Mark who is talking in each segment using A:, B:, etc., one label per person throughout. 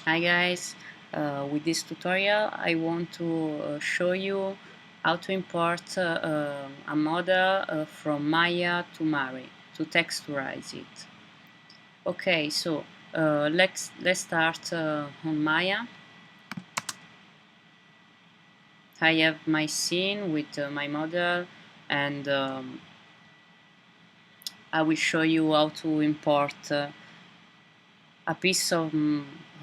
A: Hi guys, with this tutorial I want to show you how to import a model from Maya to Mari to texturize it. Okay, so let's start on Maya. I have my scene with my model, and I will show you how to import a piece of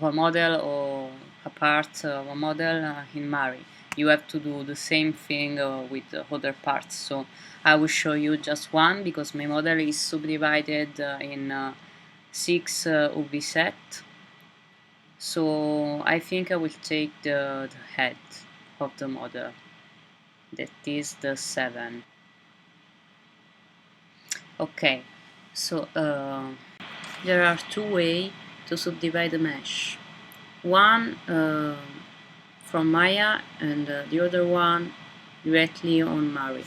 A: a model or a part of a model in Mari. You have to do the same thing with the other parts. So I will show you just one because my model is subdivided in 6 UV set. So I think I will take the head of the model. That is the 7. Okay, so there are two ways to subdivide the mesh. One from Maya and the other one directly on Mari.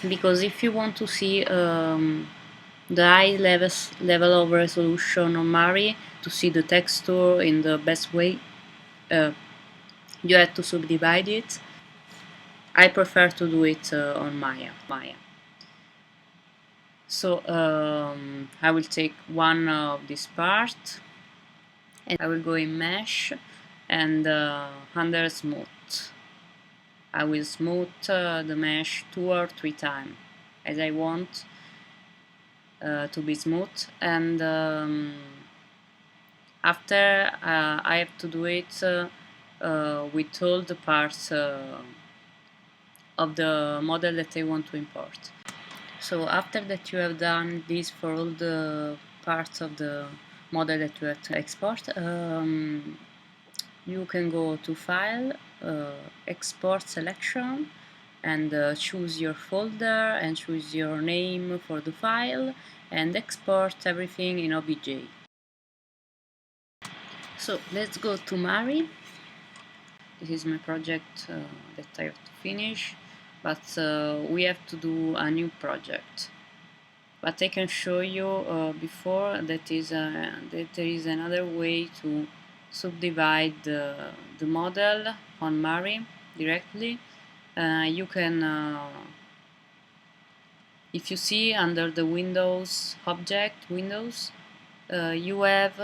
A: Because if you want to see the high level of resolution on Mari, to see the texture in the best way, you have to subdivide it. I prefer to do it on Maya. So I will take one of this part and I will go in mesh and under smooth. I will smooth the mesh 2 or 3 times as I want to be smooth, and after I have to do it with all the parts of the model that I want to import. So after that you have done this for all the parts of the model that you have to export, you can go to File, Export Selection, and choose your folder and choose your name for the file and export everything in OBJ. So let's go to Mari. This is my project that I have to finish, but we have to do a new project. But I can show you before that there is another way to subdivide the model on Mari directly. You can, if you see under the Windows object, you have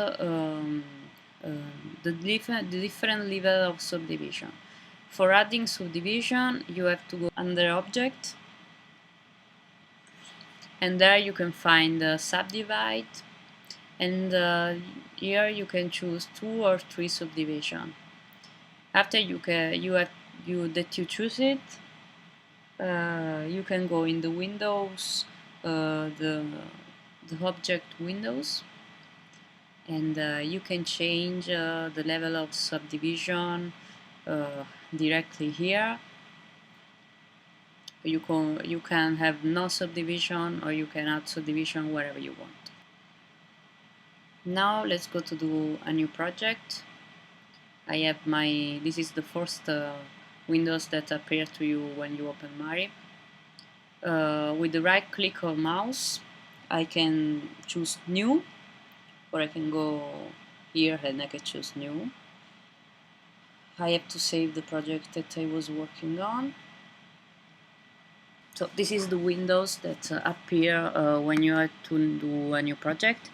A: the different level of subdivision. For adding subdivision, you have to go under Object, and there you can find Subdivide, and here you can choose 2 or 3 subdivision. After you choose it, you can go in the Windows, the object Windows, and you can change the level of subdivision directly here. You can have no subdivision, or you can add subdivision wherever you want. Now let's go to do a new project. I have this is the first windows that appear to you when you open Mari. With the right click of mouse, I can choose new, or I can go here and I can choose new. I have to save the project that I was working on. So this is the windows that appear when you have to do a new project.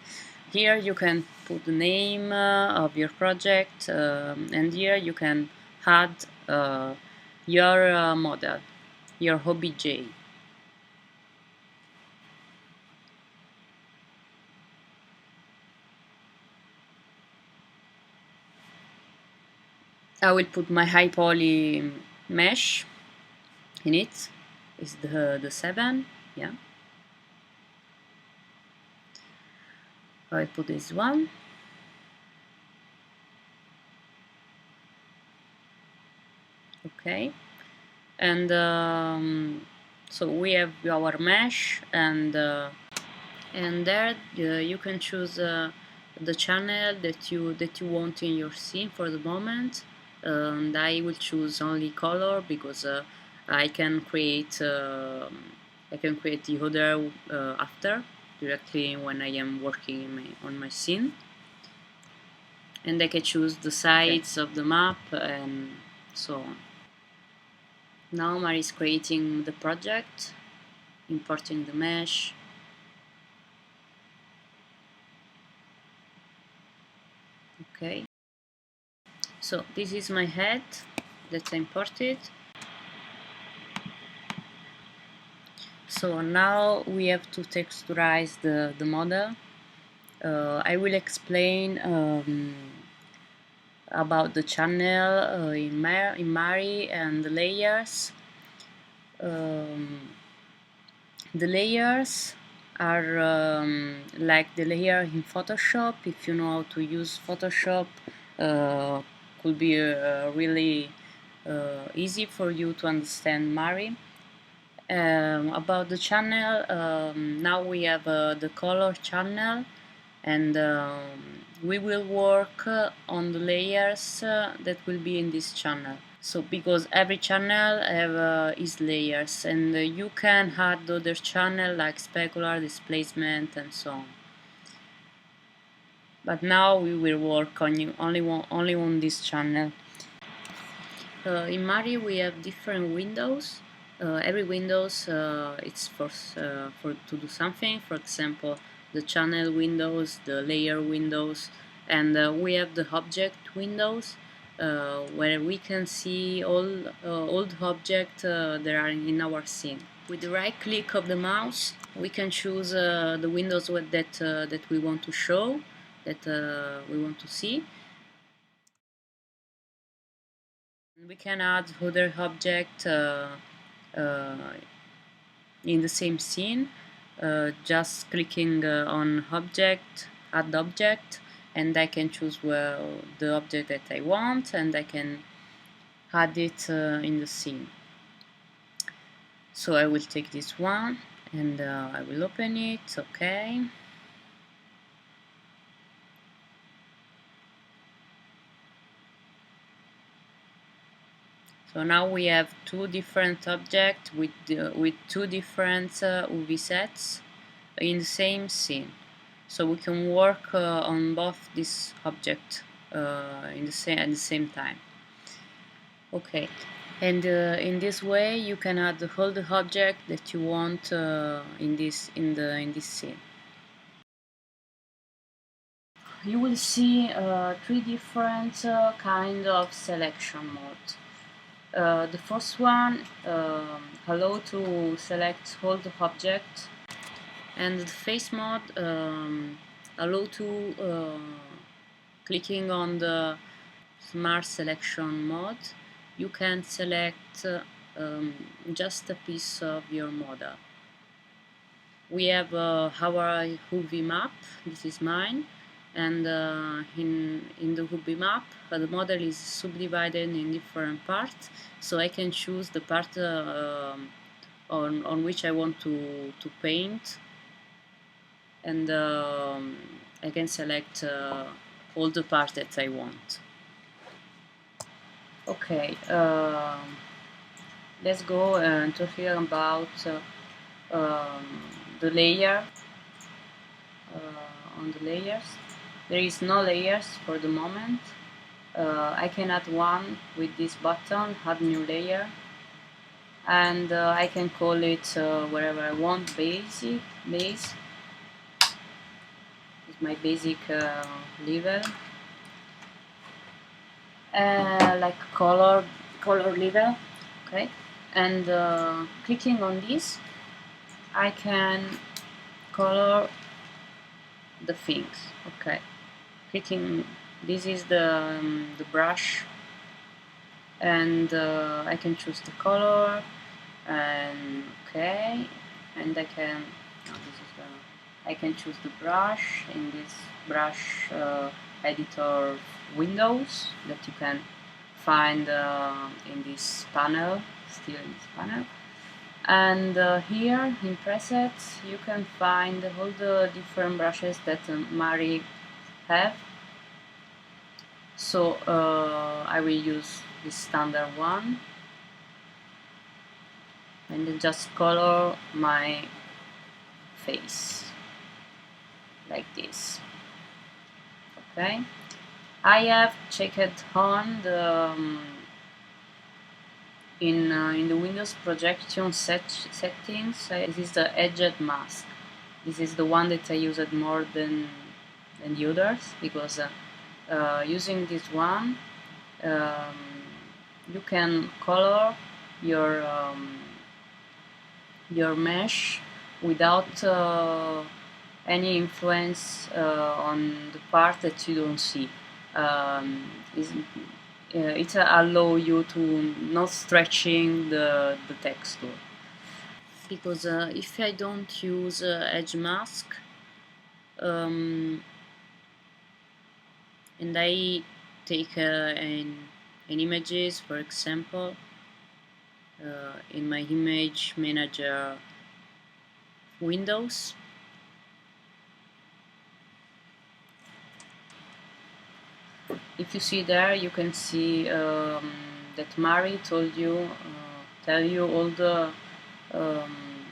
A: Here you can put the name of your project, and here you can add your model, your OBJ. I will put my high poly mesh in it. It's the 7, yeah. I put this one. Okay, and so we have our mesh, and there you can choose the channel that you want in your scene for the moment, and I will choose only color because I can create the other after directly when I am working on my scene. and I can choose the sides of the map and so on. Now Mari is creating the project, importing the mesh. Okay, so this is my head that I imported. So now we have to texturize the model. I will explain about the channel in Mari and the layers. The layers are like the layer in Photoshop. If you know how to use Photoshop, could be really easy for you to understand Mari. About the channel, now we have the color channel, and we will work on the layers that will be in this channel. So because every channel have its layers, and you can add other channel like specular, displacement, and so on. But now we will work on only on this channel. In Mari we have different windows. Every windows it's for to do something. For example, the channel windows, the layer windows, and we have the object windows where we can see all the objects that are in our scene. With the right click of the mouse, we can choose the windows that we want to show, that we want to see. We can add other object in the same scene, just clicking on object, add object, and I can choose the object that I want, and I can add it in the scene. So I will take this one and I will open it. Okay. So now we have two different objects with two different UV sets in the same scene. So we can work on both this object at the same time. Okay, and in this way you can add all the object that you want in this scene. You will see three different kind of selection mode. The first one allow to select all the object, and the face mode allow to clicking on the smart selection mode you can select just a piece of your model. We have our UV map, this is mine, and in the UV map the model is subdivided in different parts, so I can choose the part on which I want to paint, and I can select all the parts that I want. Okay, let's go and talk here about the layer. On the layers, there is no layers for the moment. I can add one with this button, add new layer, and I can call it wherever I want, base. It's my basic level. Like color level. Okay, and clicking on this, I can color the things. Okay, clicking, this is the brush, and I can choose the color, and okay, and I can I can choose the brush in this brush editor windows that you can find in this panel, still in this panel. And here in presets you can find all the different brushes that Mari have. So I will use this standard one and then just color my face like this. Okay, I have checked on the in the Windows projection settings. This is the edged mask. This is the one that I used more than the others, because using this one, um, you can color your your mesh without any influence on the part that you don't see. It allow you to not stretching the texture, because if I don't use edge mask, um, and I take an images, for example, in my image manager Windows, if you see there, you can see that Mari tell you all the um,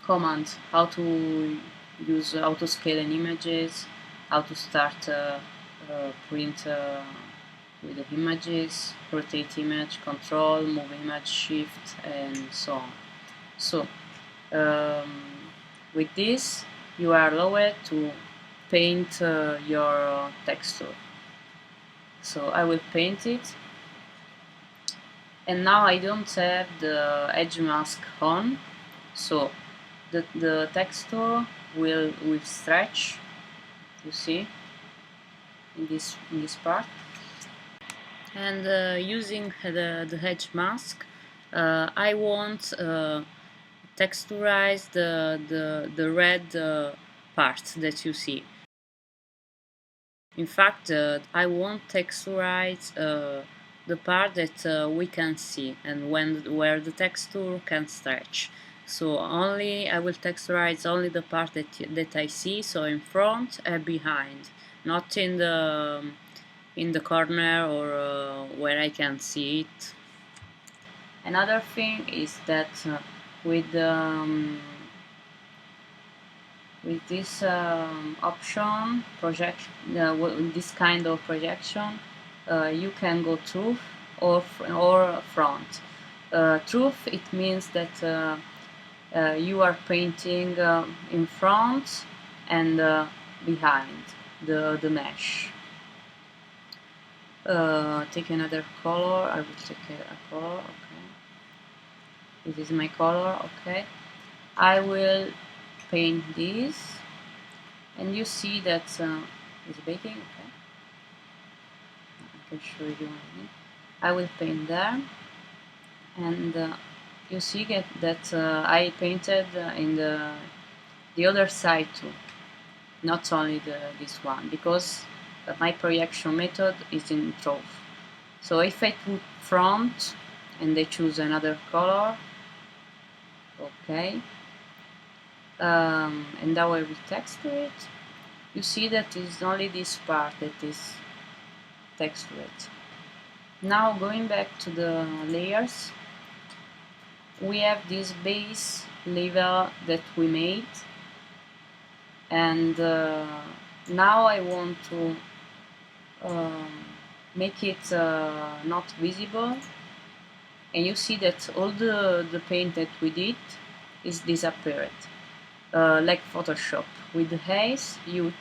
A: commands, how to use auto scale and images, how to start print with the images, rotate image, control, move image, shift, and so on. So um, with this, you are allowed to paint your texture. So I will paint it, and now I don't have the edge mask on, so the texture will stretch, you see, in this part. And using the edge mask, I won't texturize the red part that you see. In fact, I won't texturize the part that we can see and where the texture can stretch. So only I will texturize only the part that I see, so in front and behind, not in the corner or where I can see it. Another thing is that with with this option project, this kind of projection, you can go truth or front. Truth, it means that you are painting in front and behind the mesh. Take another color. I will take a color. Okay, this is my color. Okay, I will paint this, and you see that it's baking. Okay, I can show you. I will paint there, and you see that I painted in the other side too, not only this one, because my projection method is in truth. So if I put front and I choose another color, okay, and now I will texture it, you see that it's only this part that is textured. Now going back to the layers, we have this base level that we made, and now I want to make it not visible, and you see that all the paint that we did is disappeared, like Photoshop. With the haze, you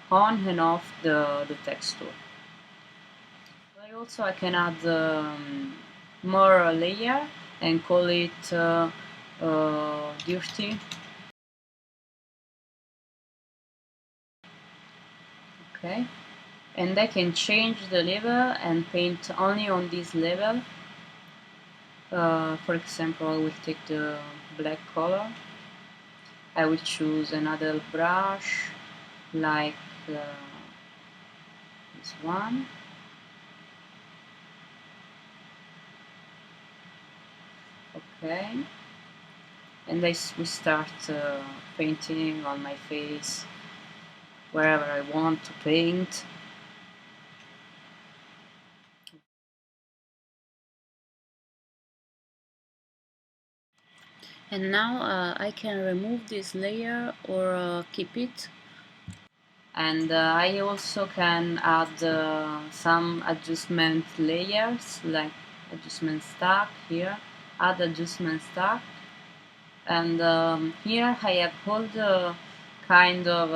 A: on and off the texture. I can add more layer and call it dirty. Okay, and I can change the level and paint only on this level. For example, I will take the black color. I will choose another brush like this one. Okay, and we start painting on my face wherever I want to paint. And now I can remove this layer or keep it. and I also can add some adjustment layers, like adjustment stack here, add adjustment stack, and here I have all the kind of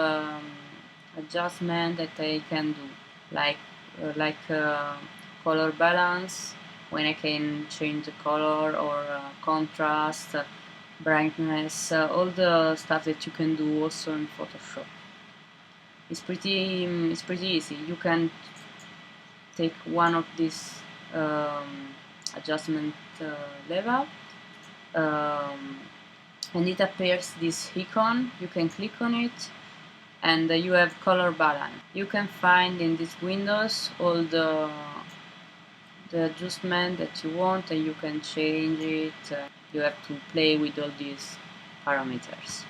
A: adjustment that I can do, like color balance, when I can change the color, or contrast, brightness, all the stuff that you can do also in Photoshop. It's pretty easy. You can take one of these adjustment level, um, and it appears this icon. You can click on it, and you have color balance. You can find in these windows all the adjustment that you want, and you can change it. You have to play with all these parameters.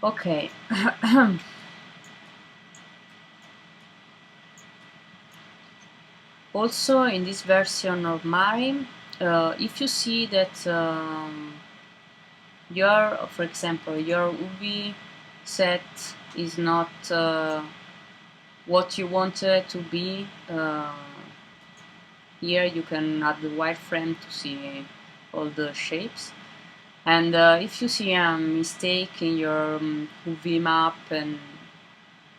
A: Okay. Also, in this version of Mari, if you see that for example, your UV set is not what you want it to be, here you can add the wireframe to see all the shapes. And if you see a mistake in your UV map and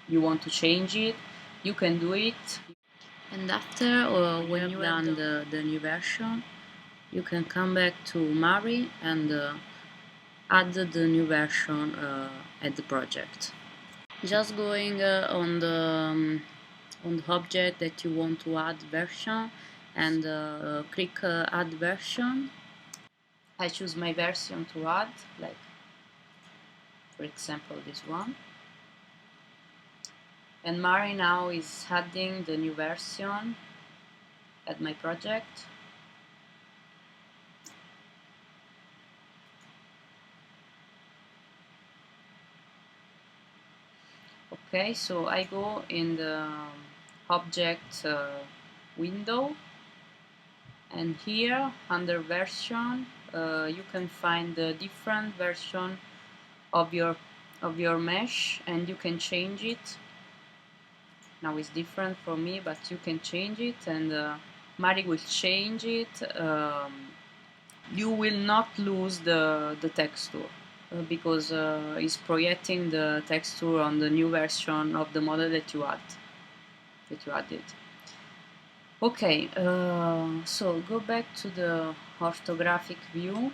A: you want to change it, you can do it. And after, when you have done the new version, you can come back to Mari and add the new version at the project. Just going on the object that you want to add version, and click add version. I choose my version to add, like for example this one. And Mari now is adding the new version at my project. Okay, so I go in the object window, and here under version you can find the different version of your mesh, and you can change it. Now it's different for me, but you can change it, and Mari will change it. You will not lose the texture because it's projecting the texture on the new version of the model that you added. Okay, so go back to the orthographic view.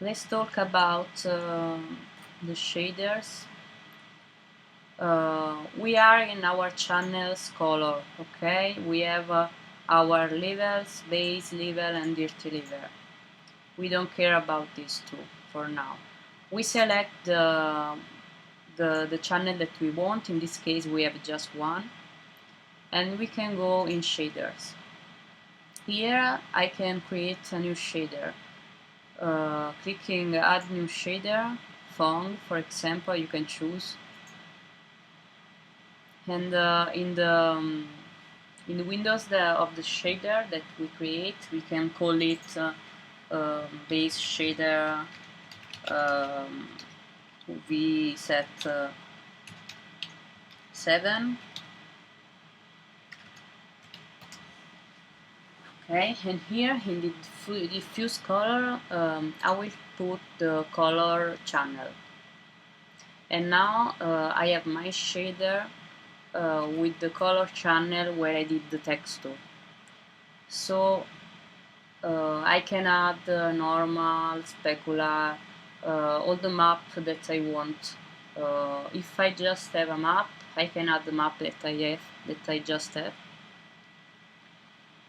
A: Let's talk about the shaders. We are in our channels color, okay? We have our levels, base level and dirty level. We don't care about these two for now. We select the channel that we want. In this case we have just one, and we can go in shaders. Here I can create a new shader. Clicking add new shader, Fong for example, you can choose. And in the windows of the shader that we create, we can call it base shader UV set 7. Okay, and here in the diffuse color, I will put the color channel. And now I have my shader with the color channel where I did the texture. So I can add normal, specular, all the map that I want. If I just have a map, I can add the map that I just have.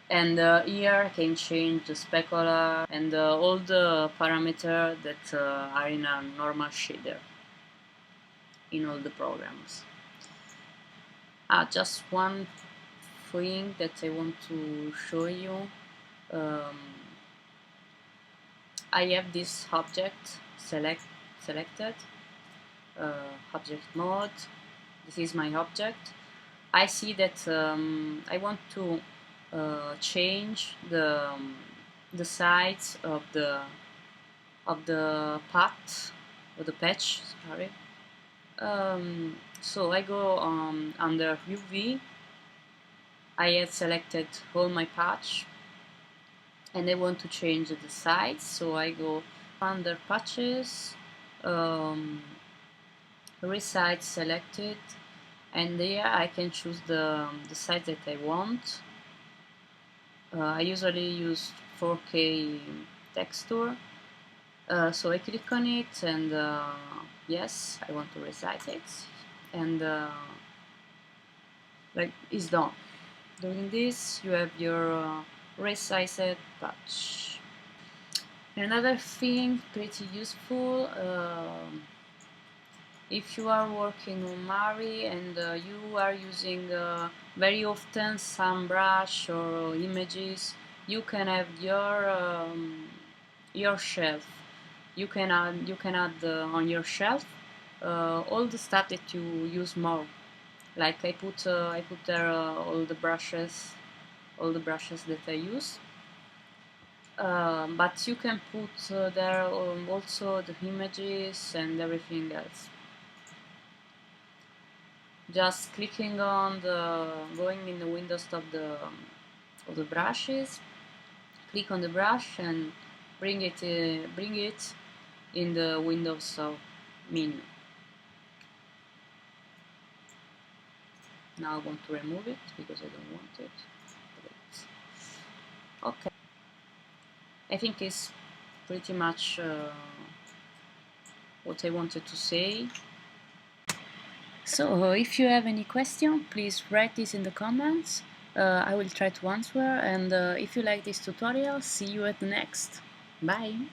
A: And here I can change the specular and all the parameters that are in a normal shader in all the programs. Just one thing that I want to show you. I have this object selected, object mode. This is my object. I see that I want to change the size of the of the path or the patch, sorry. So I go under UV. I had selected all my patch and I want to change the size, so I go under patches, resize selected, and there I can choose the size that I want. I usually use 4K texture, so I click on it and yes, I want to resize it, and like it's done. Doing this, you have your resized patch. Another thing pretty useful, if you are working on Mari and you are using very often some brush or images, you can have your shelf. You can add on your shelf all the stuff that you use more. Like I put there all the brushes that I use. But you can put there also the images and everything else. Just clicking on going in the windows of the brushes, click on the brush and bring it in the Windows menu. Now I want to remove it because I don't want it. Okay, I think it's pretty much what I wanted to say. So if you have any question, please write this in the comments. I will try to answer, and if you like this tutorial, see you at the next. Bye!